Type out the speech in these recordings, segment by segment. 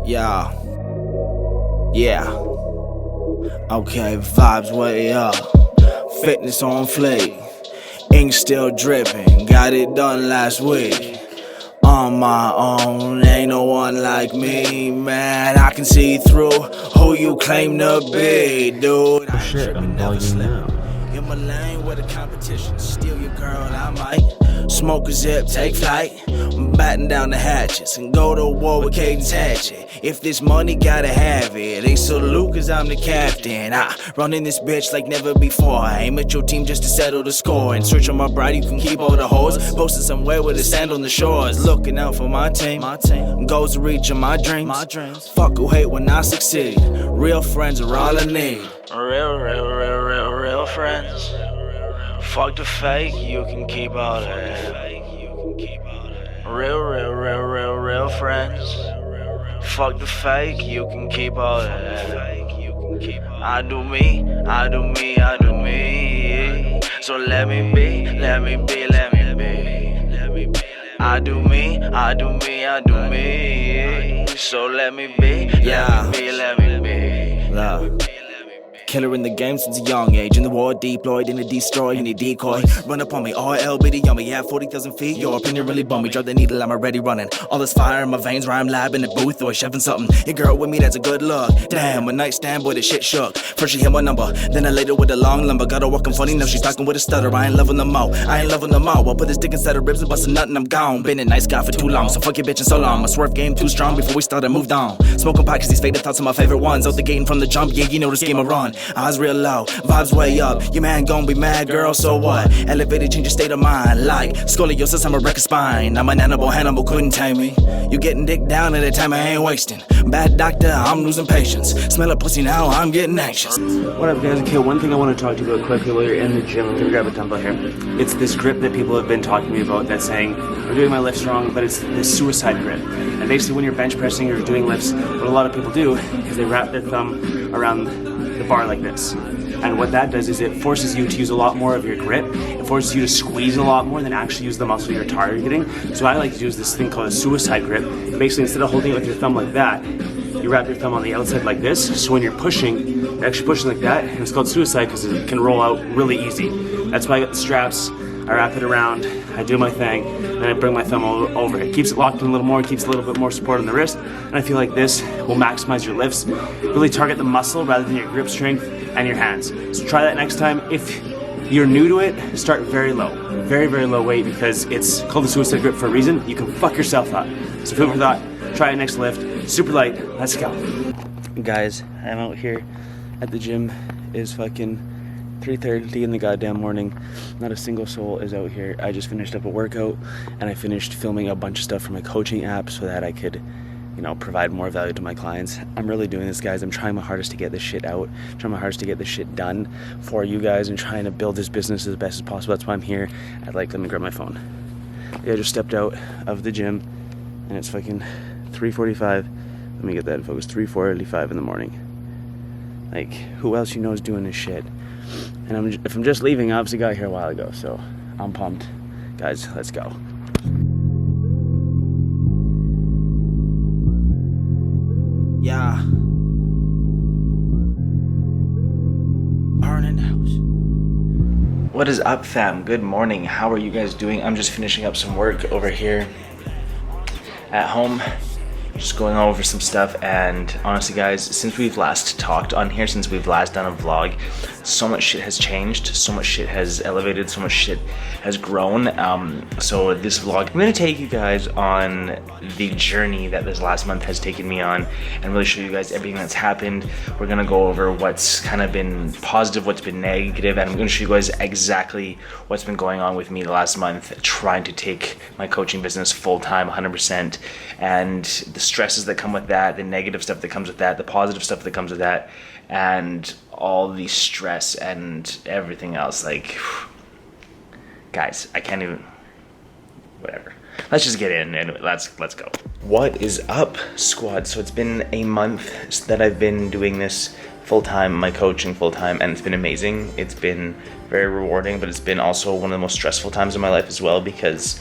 Yeah, yeah. Okay, vibes way up. Fitness on fleek. Ink still dripping. Got it done last week. On my own, ain't no one like me, man. I can see through who you claim to be, dude. I ain't tripping, never slip. In my lane with the competition, steal your girl, I might. Smoke a zip, take flight, batten down the hatches and go to war with Caden's hatchet. If this money gotta have it, they salute cause I'm the captain. I run in this bitch like never before. I aim at your team just to settle the score. In search of my bride, you can keep all the hoes. Posted somewhere with a sand on the shores. Looking out for my team. Goals to reach my dreams. Fuck who hate when I succeed. Real friends are all I need. Real friends. Fuck the fake, you can keep all that. Real friends. Fuck the fake, you can keep all that. I do me. So let me be. I do me. So let me be. Let me be. Love. Killer in the game since a young age. In the war, deployed in a destroy, any decoy. Run up on me, all LBD on me. Yeah, 40,000 feet. Your opinion really bum me. Drop the needle, I'm already running. All this fire in my veins, where I'm lab in the booth or shoving something. Your girl with me, that's a good look. Damn, a nightstand, boy, the shit shook. First she hit my number, then I laid her with a long lumber. Got her walking funny, now she's talking with a stutter. I ain't loving them all. I'll put this dick inside her ribs and bust a nut and I'm gone. Been a nice guy for too long, so fuck your bitch and so long. My swerve game too strong, before we started, moved on. Smoking pot cause these faded thoughts are my favorite ones. Out the gate and from the jump, yeah, you know this game I run. Eyes real low, vibes way up. Your man gon' be mad, girl, so what? Elevated, change your state of mind. Like scoliosis, I'm a wreck of spine. I'm an animal, Hannibal couldn't tame me. You getting dick down at a time I ain't wasting. Bad doctor, I'm losing patience. Smell a pussy now, I'm getting anxious. What up, guys? Okay, one thing I want to talk to you about quickly while you're in the gym. I'm gonna grab a dumbbell here. It's this grip that people have been talking to me about that's saying I'm doing my lifts wrong, but it's this suicide grip. And basically when you're bench pressing or doing lifts, what a lot of people do is they wrap their thumb around the bar like this. And what that does is it forces you to use a lot more of your grip. It forces you to squeeze a lot more than actually use the muscle you're targeting. So what I like to do is this thing called a suicide grip. Basically, instead of holding it with your thumb like that, you wrap your thumb on the outside like this. So when you're pushing, you're actually pushing like that. And it's called suicide because it can roll out really easy. That's why I got the straps. I wrap it around, I do my thing, and I bring my thumb over. It keeps it locked in a little more, it keeps a little bit more support on the wrist, and I feel like this will maximize your lifts, really target the muscle rather than your grip strength and your hands. So try that next time. If you're new to it, start very low, very low weight, because it's called the suicide grip for a reason. You can fuck yourself up. So food for thought, try it next lift, super light, let's go. Guys, I'm out here at the gym. It's fucking 3:30 in the goddamn morning. Not a single soul is out here. I just finished up a workout and I finished filming a bunch of stuff for my coaching app so that I could, you know, provide more value to my clients. I'm really doing this, guys. I'm trying my hardest to get this shit out, trying my hardest to get this shit done for you guys and trying to build this business as best as possible. That's why I'm here. Let me grab my phone. Yeah, I just stepped out of the gym and it's fucking 3:45. Let me get that in focus. 3:45 in the morning. Like, who else you know is doing this shit? And if I'm just leaving, I obviously got here a while ago, so I'm pumped. Guys, let's go. Yeah. Burning house. What is up, fam? Good morning. How are you guys doing? I'm just finishing up some work over here at home. Just going over some stuff, and honestly guys, since we've last talked on here, since we've last done a vlog, so much shit has changed, so much shit has elevated, so much shit has grown. So this vlog, I'm gonna take you guys on the journey that this last month has taken me on and really show you guys everything that's happened. We're gonna go over what's kind of been positive, what's been negative, and I'm gonna show you guys exactly what's been going on with me the last month, trying to take my coaching business full-time, 100%, and the stresses that come with that, the negative stuff that comes with that, the positive stuff that comes with that, and all the stress and everything else. Like, guys, I can't even, whatever. Let's just get in and let's go. What is up, squad? So it's been a month that I've been doing this full-time, my coaching full-time, and it's been amazing. It's been very rewarding, but it's been also one of the most stressful times of my life as well, because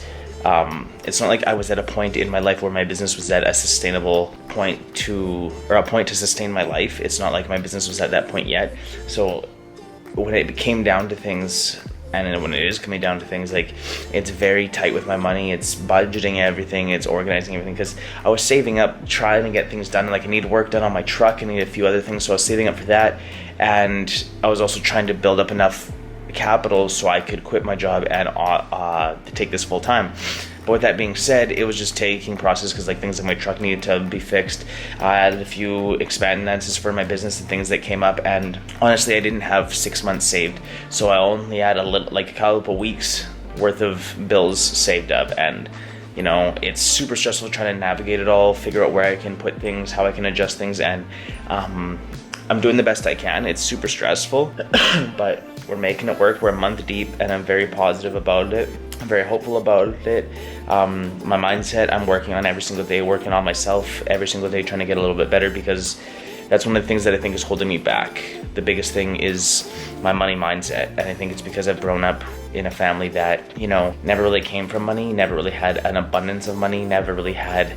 It's not like I was at a point in my life where my business was at a sustainable point a point to sustain my life. It's not like my business was at that point yet. So when it came down to things, and when it is coming down to things, like, it's very tight with my money. It's budgeting everything, it's organizing everything, because I was saving up, trying to get things done. Like, I need work done on my truck, I need a few other things, so I was saving up for that. And I was also trying to build up enough capital so I could quit my job and to take this full time. But with that being said, it was just taking process, because like things like my truck needed to be fixed. I added a few expenses for my business and things that came up, and honestly I didn't have 6 months saved, so I only had a couple weeks worth of bills saved up. And you know, it's super stressful trying to navigate it all, figure out where I can put things, how I can adjust things, and I'm doing the best I can. It's super stressful, but we're making it work. We're a month deep, and I'm very positive about it. I'm very hopeful about it. My mindset, I'm working on every single day, working on myself every single day, trying to get a little bit better, because that's one of the things that I think is holding me back. The biggest thing is my money mindset, and I think it's because I've grown up in a family that, you know, never really came from money, never really had an abundance of money, never really had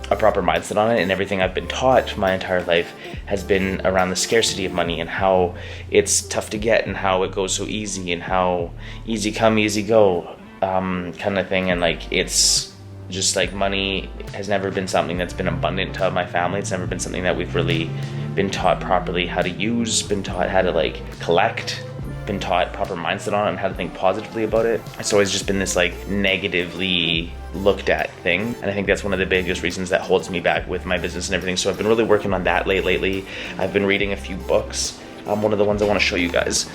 a proper mindset on it, and everything I've been taught my entire life has been around the scarcity of money and how it's tough to get and how it goes so easy and how easy come, easy go kind of thing. And like, it's just like, money has never been something that's been abundant to my family. It's never been something that we've really been taught properly how to use, been taught how to like collect, been taught proper mindset on it and how to think positively about it. It's always just been this like negatively looked at thing, and I think that's one of the biggest reasons that holds me back with my business and everything. So I've been really working on that lately. I've been reading a few books. One of the ones I want to show you guys,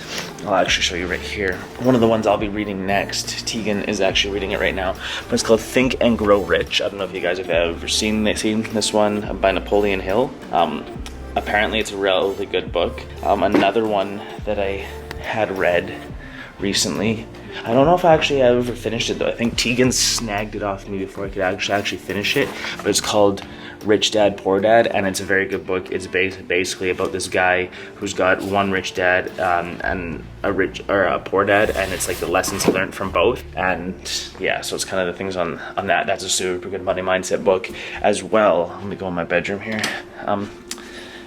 I'll actually show you right here. One of the ones I'll be reading next, Tegan is actually reading it right now, but it's called Think and Grow Rich. I don't know if you guys have ever seen this one by Napoleon Hill. Apparently it's a really good book. Another one that I had read recently, I don't know if I actually ever finished it though. I think Tegan snagged it off me before I could actually finish it, but it's called Rich Dad Poor Dad, and it's a very good book. It's basically about this guy who's got one rich dad and a poor dad, and it's like the lessons he learned from both. And yeah, so it's kind of the things on that. That's a super good money mindset book as well. Let me go in my bedroom here.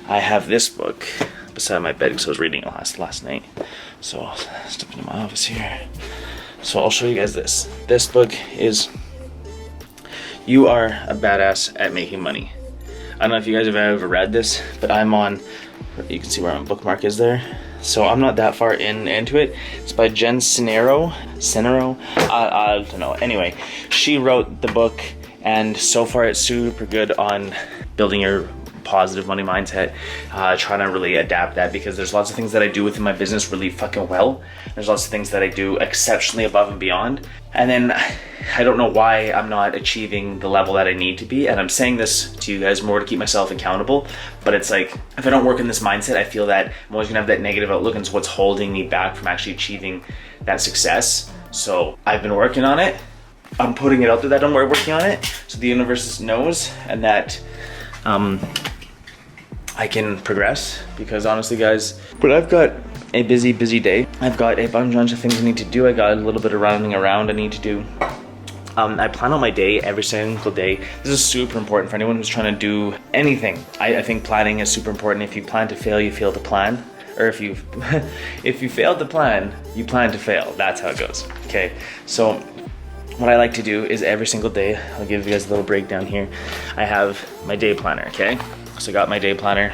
I have this book beside my bed because I was reading it last night. So I'll step into my office here. So I'll show you guys this. This book is You Are a Badass at Making Money. I don't know if you guys have ever read this, but I'm on, you can see where my bookmark is there. So I'm not that far into it. It's by Jen Sincero. I don't know. Anyway, she wrote the book, and so far it's super good on building your positive money mindset, trying to really adapt that, because there's lots of things that I do within my business really fucking well. There's lots of things that I do exceptionally above and beyond, and then I don't know why I'm not achieving the level that I need to be. And I'm saying this to you guys more to keep myself accountable, but it's like, if I don't work in this mindset, I feel that I'm always gonna have that negative outlook, and it's what's holding me back from actually achieving that success. So I've been working on it. I'm putting it out there that I'm working on it, so the universe knows, and that I can progress. Because honestly guys, but I've got a busy day. I've got a bunch of things I need to do. I got a little bit of running around I need to do. I plan out my day every single day. This is super important for anyone who's trying to do anything. I think planning is super important. If you plan to fail, you fail to plan. Or if you fail to plan, you plan to fail. That's how it goes. Okay, so what I like to do is every single day, I'll give you guys a little breakdown here. I have my day planner, okay? So I got my day planner,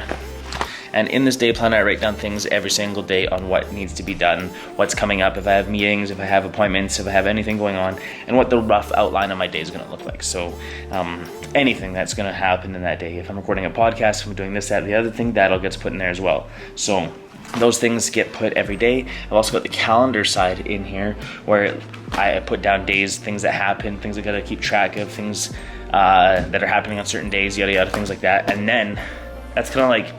and in this day planner I write down things every single day on what needs to be done, what's coming up, if I have meetings, if I have appointments, if I have anything going on, and what the rough outline of my day is going to look like. So anything that's going to happen in that day, if I'm recording a podcast, if I'm doing this, that, the other thing, that all gets put in there as well. So those things get put every day. I've also got the calendar side in here where I put down days, things that happen, things I gotta keep track of, things that are happening on certain days, yada yada, things like that. And then that's kind of like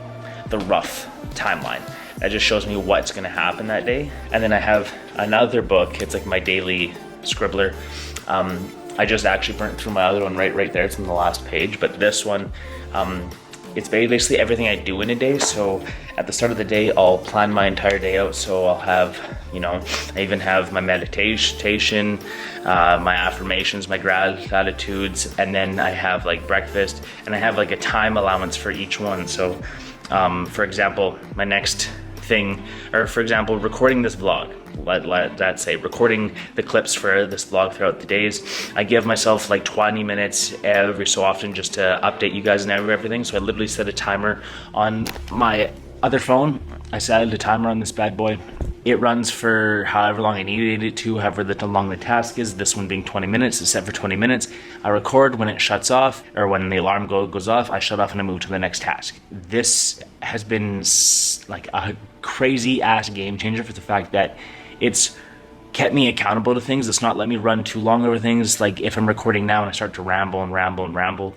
the rough timeline. That just shows me what's gonna happen that day. And then I have another book. It's like my daily scribbler. I just actually burnt through my other one right there. It's on the last page. But this one, it's basically everything I do in a day. So at the start of the day, I'll plan my entire day out. So I'll have, you know, I even have my meditation, my affirmations, my gratitudes, and then I have like breakfast, and I have like a time allowance for each one. So for example, my next thing, or for example, recording this vlog, let's say recording the clips for this vlog throughout the days, I give myself like 20 minutes every so often just to update you guys and everything. So I literally set a timer on my other phone. I set a timer on this bad boy. It runs for however long I needed it to, however long the task is. This one being 20 minutes, it's set for 20 minutes. I record when it shuts off, or when the alarm goes off, I shut off and I move to the next task. This has been like a crazy ass game changer for the fact that it's kept me accountable to things. It's not let me run too long over things. Like if I'm recording now and I start to ramble,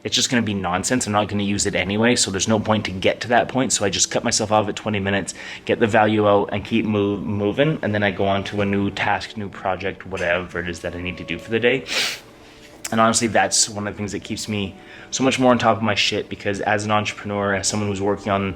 it's just going to be nonsense. I'm not going to use it anyway, so there's no point to get to that point. So I just cut myself off at 20 minutes, get the value out, and keep moving, and then I go on to a new task, new project, whatever it is that I need to do for the day. And honestly, that's one of the things that keeps me so much more on top of my shit, because as an entrepreneur, as someone who's working on,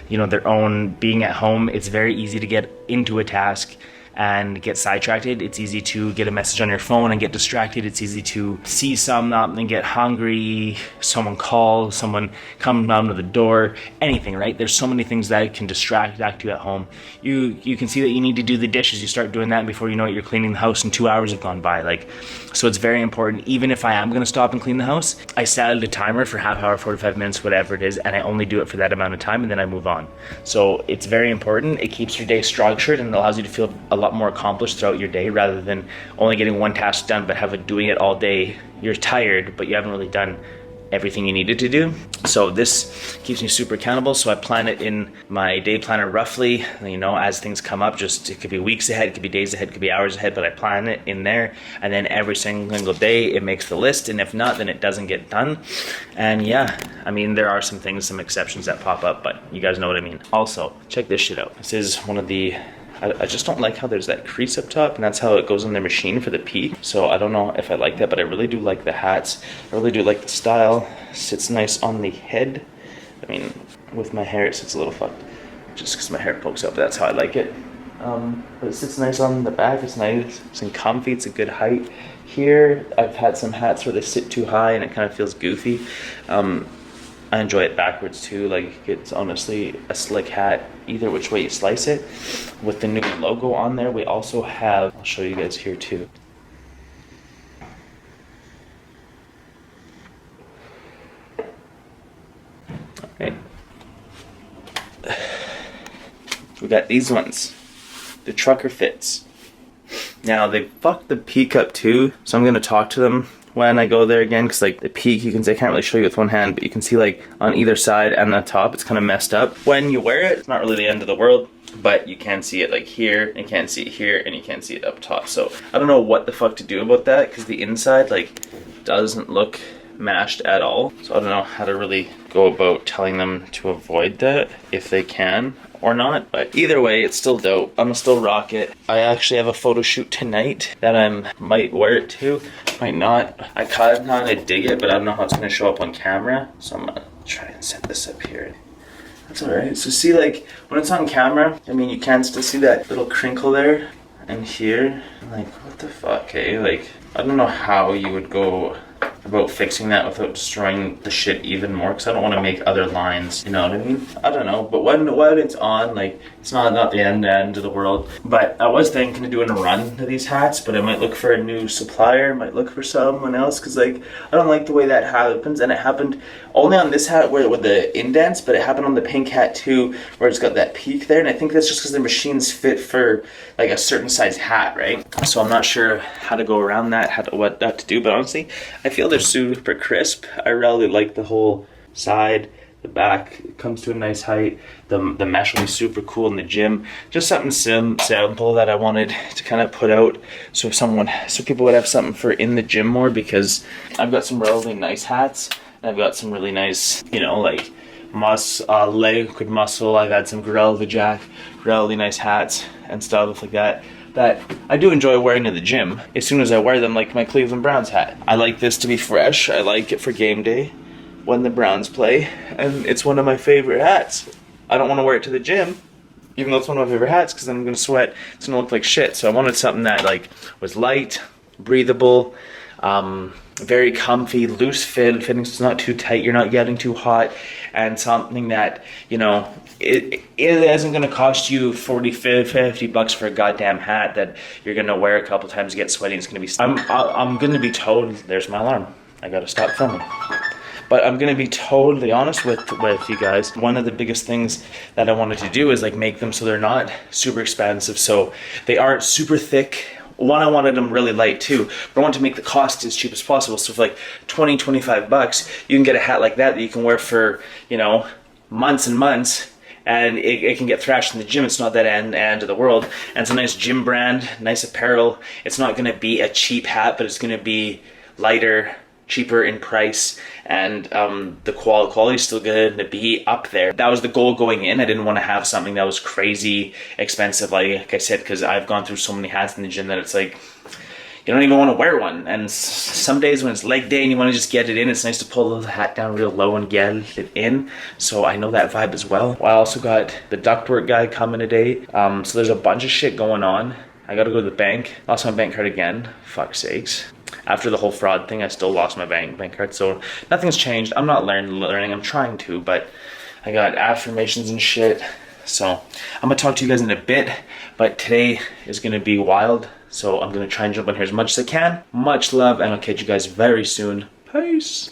you know, their own, being at home, it's very easy to get into a task and get sidetracked. It's easy to get a message on your phone and get distracted. It's easy to see something and get hungry, someone calls, someone come down to the door, anything, right? There's so many things that can distract you at home. You can see that you need to do the dishes. You start doing that, and before you know it, you're cleaning the house and 2 hours have gone by. Like, so it's very important. Even if I am going to stop and clean the house, I set a timer for half hour, 45 minutes, whatever it is, and I only do it for that amount of time, and then I move on. So it's very important. It keeps your day structured and allows you to feel a lot more accomplished throughout your day, rather than only getting one task done but doing it all day. You're tired, but you haven't really done everything you needed to do. So this keeps me super accountable. So I plan it in my day planner roughly, you know, as things come up. Just, it could be weeks ahead, it could be days ahead, it could be hours ahead, but I plan it in there, and then every single day it makes the list, and if not, then it doesn't get done. And yeah, I mean, there are some exceptions that pop up, but you guys know what I mean. Also, check this shit out. This is one of the, I just don't like how there's that crease up top, and that's how it goes on their machine for the peak. So I don't know if I like that, but I really do like the hats. I really do like the style. Sits nice on the head. I mean, with my hair it sits a little fucked, just because my hair pokes up. That's how I like it. But it sits nice on the back. It's nice. It's comfy. It's a good height. Here, I've had some hats where they sit too high and it kind of feels goofy. I enjoy it backwards too. Like, it's honestly a slick hat either which way you slice it. With the new logo on there, we also have, I'll show you guys here too. Okay. We got these ones, the trucker fits. Now they fucked the peak up too, so I'm gonna talk to them when I go there again, because like the peak, I can't really show you with one hand, but you can see like on either side and the top, it's kind of messed up. When you wear it, it's not really the end of the world, but you can see it like here, and you can't see it here, and you can't see it up top. So I don't know what the fuck to do about that, because the inside like doesn't look mashed at all. So I don't know how to really go about telling them to avoid that, if they can or not, but either way, it's still dope. I'm gonna still rock it. I actually have a photo shoot tonight that I might wear it to, might not. I kind of dig it, but I don't know how it's gonna show up on camera, so I'm gonna try and set this up here. That's alright. So see, like when it's on camera, I mean, you can still see that little crinkle there and here. Like, what the fuck, eh? Like, I don't know how you would go about fixing that without destroying the shit even more, because I don't want to make other lines, you know what I mean? I don't know, but when it's on, like, it's not the end of the world. But I was thinking of doing a run to these hats, but I might look for a new supplier, might look for someone else, because like I don't like the way that happens. And it happened only on this hat with the indents, but it happened on the pink hat too, where it's got that peak there. And I think that's just because the machines fit for like a certain size hat, right? So I'm not sure how to go around that, what to do, but honestly, I feel they're super crisp. I really like the whole side. The back comes to a nice height. The mesh will be super cool in the gym. Just something simple that I wanted to kind of put out, so people would have something for in the gym more, because I've got some really nice hats, and I've got some really nice, you know, like liquid muscle. I've had some Gorilla Jack, really nice hats and stuff like that I do enjoy wearing to the gym as soon as I wear them, like my Cleveland Browns hat. I like this to be fresh. I like it for game day. when the Browns play, and it's one of my favorite hats. I don't want to wear it to the gym, even though it's one of my favorite hats, because then I'm gonna sweat. It's gonna look like shit. So I wanted something that like was light, breathable, very comfy, loose fitting, so it's not too tight, you're not getting too hot, and something that, you know, it isn't going to cost you 40, 50 bucks for a goddamn hat that you're going to wear a couple times, get sweaty, and it's going to be... I'm going to be told... There's my alarm. I got to stop filming. But I'm going to be totally honest with you guys. One of the biggest things that I wanted to do is like make them so they're not super expensive, so they aren't super thick. One, I wanted them really light too, but I wanted to make the cost as cheap as possible. So for like 20, 25 bucks, you can get a hat like that you can wear for, you know, months and months, and it can get thrashed in the gym. It's not that end of the world. And it's a nice gym brand, nice apparel. It's not gonna be a cheap hat, but it's gonna be lighter, cheaper in price, and the quality is still good to be up there. That was the goal going in. I didn't want to have something that was crazy expensive, like I said, because I've gone through so many hats in the gym that it's like you don't even want to wear one. And some days when it's leg day and you want to just get it in, it's nice to pull the hat down real low and get it in. So I know that vibe as well. I also got the ductwork guy coming today. So there's a bunch of shit going on. I gotta go to the bank. Lost my bank card again. Fuck's sakes. After the whole fraud thing, I still lost my bank card. So nothing's changed. I'm not learning. I'm trying to, but I got affirmations and shit. So I'm gonna talk to you guys in a bit, but today is gonna be wild. So I'm gonna try and jump on here as much as I can. Much love, and I'll catch you guys very soon. Peace.